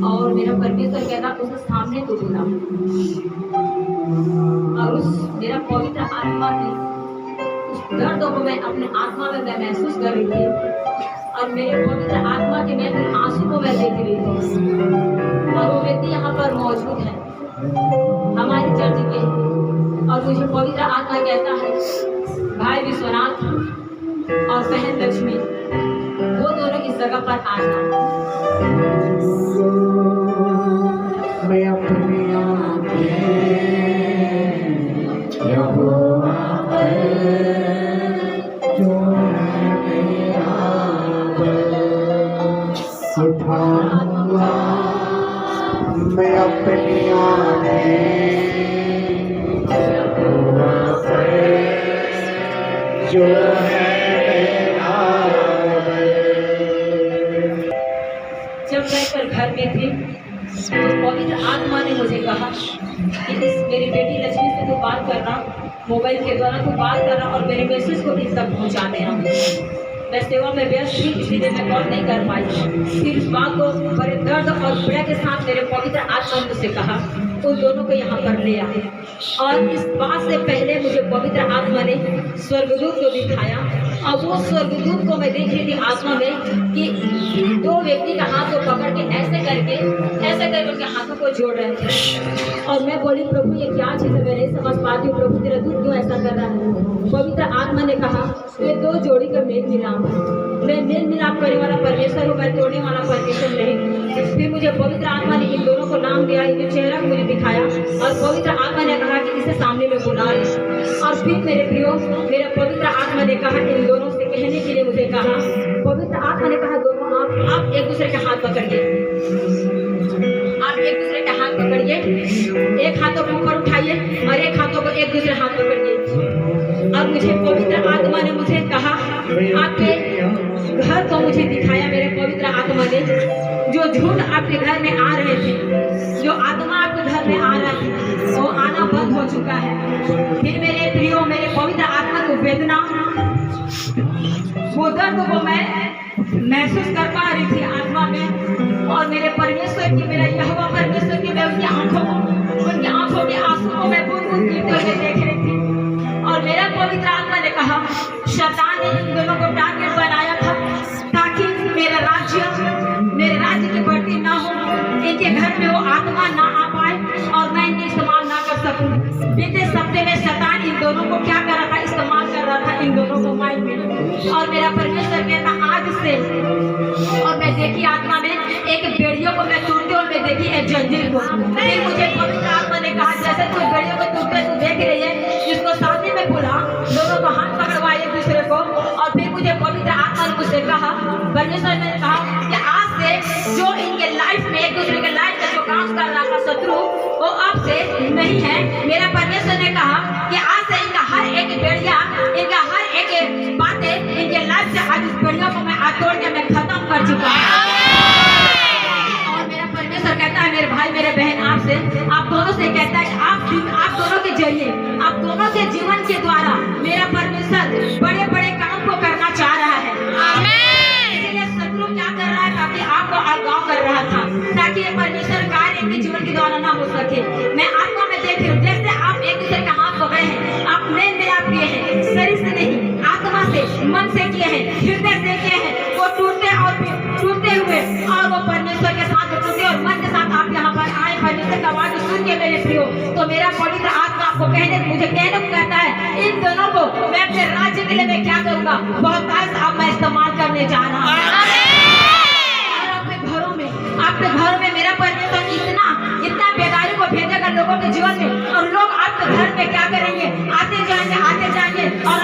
और मेरा परमेश्वर कहता उसे सामने तो बुला। और उस मेरा पवित्र आत्मा की उस दर्दों को मैं अपने आत्मा में मैं महसूस कर रही थी, और मेरे पवित्र आत्मा के मैं आंसू को मैं देख रही थी। और वो व्यक्ति यहाँ पर मौजूद है हमारे चर्च के, और मुझे पवित्र आत्मा कहता है भाई विश्वनाथ और बहन लक्ष्मी वो दोनों इस जगह पर आ जाए। मैं अपनी आँखें यहोवा पर जो है मेरा बल उठाऊंगा। मैं अपनी आँखें यहोवा पर जो है मेरा बल। जब मैं पर घर में थी तो पवित्र आत्मा ने मुझे कहा कि इस मेरी बेटी लक्ष्मी से तो बात करना, मोबाइल के द्वारा तो बात करना और मेरे मैसेज को इन तक पहुँचा देना। मैं सेवा में व्यस्त थी इसलिए मैं कॉल नहीं कर पाई। फिर इस बात को बड़े दर्द और पीड़ा के साथ मेरे पवित्र आत्मा ने मुझसे कहा उन दोनों को यहाँ पर ले आए। और इस बात से पहले मुझे पवित्र आत्मा ने स्वर्गदूत को दिखाया, और वो स्वर्गदूत को मैं देख रही थी आत्मा में कि दो व्यक्ति का हाथ को पकड़ के ऐसे करके उनके हाथों को जोड़ रहे थे। और मैं बोली प्रभु ये क्या चीज़ है, मैं नहीं समझ पाती हूँ प्रभु तेरा दूत क्यों ऐसा कर रहा है। पवित्र आत्मा ने कहा ये दो जोड़ी का मेल मिलाप है, मैं मेल मिलाप करने वाला परमेश्वर हूँ, मैं तोड़ने वाला परमेश्वर नहीं। फिर मुझे पवित्र आत्मा ने इन दोनों को नाम दिया, इनके चेहरा को मुझे दिखाया, और पवित्र आत्मा ने कहा कि इसे सामने में बुला ले। और फिर मेरे प्रियो मेरा पवित्र आत्मा ने कहा इन दोनों से कहने के लिए मुझे कहा, पवित्र आत्मा ने कहा दोनों आप एक दूसरे के हाथ पकड़िए, आप एक दूसरे के हाथ पकड़िए, एक हाथों को ऊपर उठाइए और एक हाथों को एक दूसरे हाथ पकड़िए। और मुझे पवित्र आत्मा ने मुझे कहा आपके घर को मुझे दिखाया मेरे पवित्र आत्मा ने, जो झूठ आपके घर में आ रहे थे, जो आत्मा आपके घर में आ रहा था वो आना बंद हो चुका है। फिर मेरे प्रियो मेरे पवित्र आत्मा को वेदना वो दर्द को मैं महसूस कर पा रही थी आत्मा में, और मेरे परमेश्वर की मेरा यहोवा परमेश्वर की मैं उनकी आंखों के आंसू को मैं बूंद बूंद गिरते हुए देख रही थी। और मेरा पवित्र आत्मा ने कहा शैतान ने इन दोनों को टारगेट बनाया था ताकि मेरे राज्य की बढ़ती ना हो, इनके घर में वो आत्मा ना आ पाए और मैं इनके इस्तेमाल ना कर सकूं। बीते सप्ते में शैतान इन दोनों को क्या कर रहा था, इस्तेमाल कर रहा था इन दोनों को माइंड में। और मेरा परमेश्वर कहता आज से, और मैं देखी आत्मा में एक बेड़ियों को मैं तोड़ते और मैं देखी एक जंजीर को। फिर मुझे पवित्र आत्मा ने कहा जैसे कोई बेड़ियों को तोड़ते तू देख रही है, जिसको सामने में बुला, दोनों को हाथ पकड़वा एक दूसरे को। और फिर मुझे पवित्र आत्मा ने मुझसे कहा, परमेश्वर ने कहा कि आज से जो इनके लाइफ में एक दूसरे के लाइफ में जो काम कर रहा था शत्रु वो अब से नहीं है। मेरा परमेश्वर ने कहा कि आज से इनका हर एक बेड़िया, इनका हर एक बातें इनके लाइफ से आज इस बेड़ियों को मैं तोड़ के मैं खत्म कर चुका हूँ। और मेरा परमेश्वर कहता है मेरे भाई मेरे बहन आपसे, आप दोनों से कहता है कि आप दोनों के जरिए, आप दोनों के जीवन के द्वारा मेरा परमेश्वर बड़े बड़े काम को करना चाह रहा है। इसलिए शत्रु क्या कर रहा है, ताकि आपको अलगाव कर रहा था, ताकि ये परमेश्वर कार्य इनके जीवन के द्वारा ना हो सके। मैं आत्मा में देख रही हूँ जैसे आप एक दूसरे का हाथ पकड़े हैं, आप मेल मिलाप किए हैं, शरीर से नहीं आत्मा से मन से किए हैं, हृदय से किए हैं, वो टूटते हुए और वो परमेश्वर के साथ टूटे और मन के साथ आप यहाँ पर आए परमेश्वर का आवाज सुन के मेरे प्रियो। तो मेरा पवित्र आत्मा आपको मुझे कहने को कहता है इन दोनों को मैं अपने राज्य के लिए मैं क्या करूँगा, बहुत अब मैं इस्तेमाल करने जा रहा हूँ। आपके घरों में मेरा परमेश्वर इतना बेगारी को भेजेगा लोगों के जीवन में, और लोग आपके घर में क्या करेंगे, आते जाएंगे और